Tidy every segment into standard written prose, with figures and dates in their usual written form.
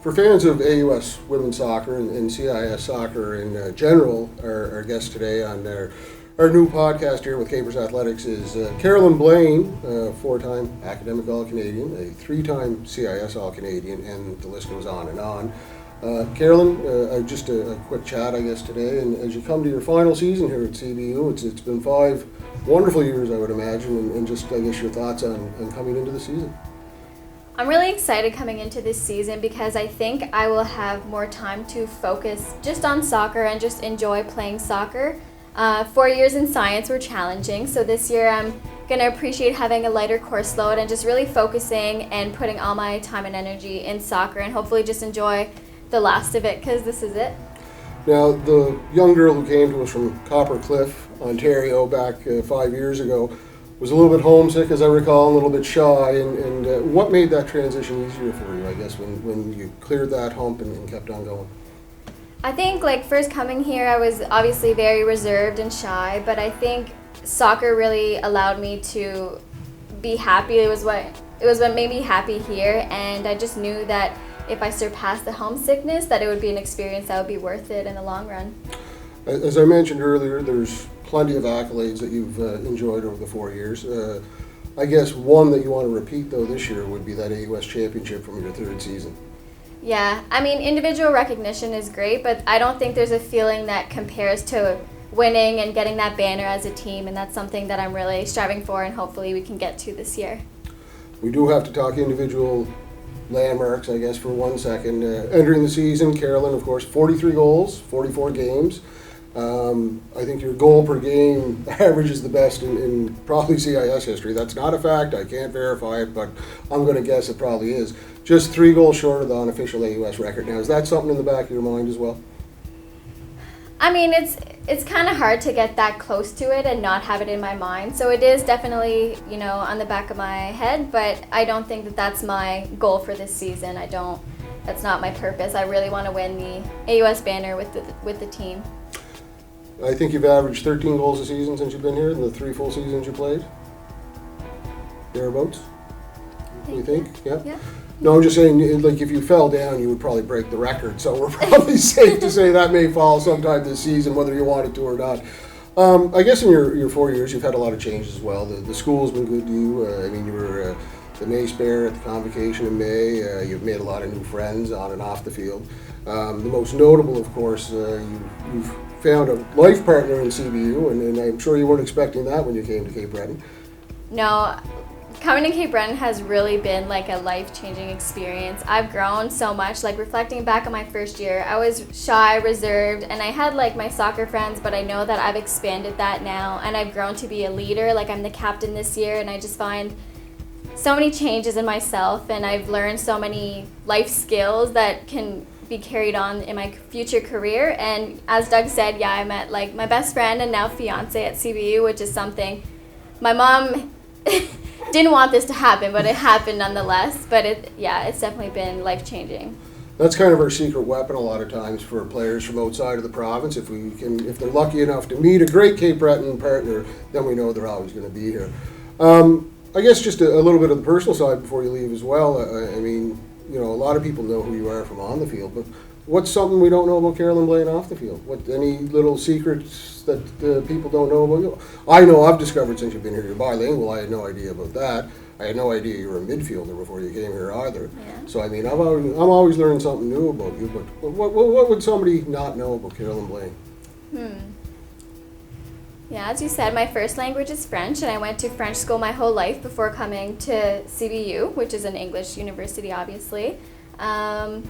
For fans of AUS women's soccer and CIS soccer in general, our guest today on our new podcast here with Capers Athletics is Karolyne Blain, four-time academic All-Canadian, a three-time CIS All-Canadian, and the list goes on and on. Karolyne, just a quick chat, I guess, today, and as you come to your final season here at CBU, it's been 5 wonderful years, I would imagine, and just, I guess, your thoughts on coming into the season. I'm really excited coming into this season because I think I will have more time to focus just on soccer and just enjoy playing soccer. 4 years in science were challenging, so this year I'm going to appreciate having a lighter course load and just really focusing and putting all my time and energy in soccer and hopefully just enjoy the last of it because this is it. Now, the young girl who came to us from Copper Cliff, Ontario, back 5 years ago, was a little bit homesick, as I recall, a little bit shy, and what made that transition easier for you, I guess, when you cleared that hump and kept on going? I think, first coming here, I was obviously very reserved and shy, but I think soccer really allowed me to be happy. It was what made me happy here, and I just knew that if I surpassed the homesickness, that it would be an experience that would be worth it in the long run. As I mentioned earlier, there's plenty of accolades that you've enjoyed over the 4 years. I guess one that you want to repeat, though, this year would be that AUS championship from your third season. Yeah, I mean, individual recognition is great, but I don't think there's a feeling that compares to winning and getting that banner as a team, and that's something that I'm really striving for, and hopefully we can get to this year. We do have to talk individual landmarks, I guess, for 1 second. Entering the season, Karolyne, of course, 43 goals, 44 games. I think your goal per game average is the best in probably CIS history. That's not a fact. I can't verify it, but I'm going to guess it probably is. Just 3 goals short of the unofficial AUS record. Now, is that something in the back of your mind as well? I mean, it's kind of hard to get that close to it and not have it in my mind. So it is definitely, on the back of my head, but I don't think that that's my goal for this season. That's not my purpose. I really want to win the AUS banner with the team. I think you've averaged 13 goals a season since you've been here in the 3 full seasons you played. Thereabouts? You think? Yeah? No, I'm just saying, if you fell down, you would probably break the record. So we're probably safe to say that may fall sometime this season, whether you wanted to or not. I guess in your 4 years, you've had a lot of changes as well. The school's been good to you. You were the May Spare at the convocation in May. You've made a lot of new friends on and off the field. The most notable, of course, you've found a life partner in CBU, and I'm sure you weren't expecting that when you came to Cape Breton. No, coming to Cape Breton has really been like a life-changing experience. I've grown so much. Reflecting back on my first year, I was shy, reserved, and I had my soccer friends, but I know that I've expanded that now, and I've grown to be a leader. I'm the captain this year, and I just find so many changes in myself, and I've learned so many life skills that can be carried on in my future career. And as Doug said, I met my best friend and now fiance at CBU, which is something my mom didn't want this to happen, but it happened nonetheless. But it's definitely been life-changing. That's kind of our secret weapon a lot of times for players from outside of the province. If they're lucky enough to meet a great Cape Breton partner, then we know they're always going to be here. I guess just a little bit of the personal side before you leave as well. A lot of people know who you are from on the field, but what's something we don't know about Karolyne Blain off the field? Any little secrets that people don't know about you? I know I've discovered since you've been here you're bilingual. I had no idea about that. I had no idea you were a midfielder before you came here either. Yeah. So I'm always learning something new about you. But what would somebody not know about Karolyne Blain? Yeah, as you said, my first language is French, and I went to French school my whole life before coming to CBU, which is an English university, obviously. I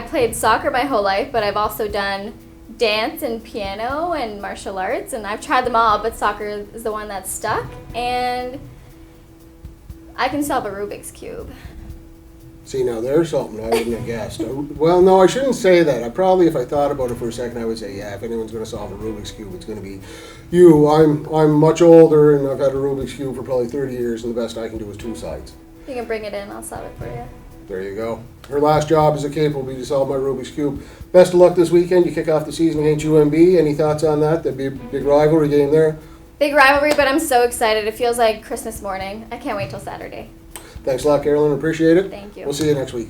played soccer my whole life, but I've also done dance and piano and martial arts, and I've tried them all, but soccer is the one that stuck. And I can solve a Rubik's Cube. See, now there's something I wouldn't have guessed. Well, no, I shouldn't say that. If I thought about it for a second, I would say, if anyone's going to solve a Rubik's Cube, it's going to be you. I'm much older, and I've had a Rubik's Cube for probably 30 years, and the best I can do is 2 sides. You can bring it in, I'll solve it for you. There you go. Her last job as a Cape will be to solve my Rubik's Cube. Best of luck this weekend. You kick off the season against UMB. Any thoughts on that? That'd be a big rivalry game there. Big rivalry, but I'm so excited. It feels like Christmas morning. I can't wait till Saturday. Thanks a lot, Karolyne. Appreciate it. Thank you. We'll see you next week.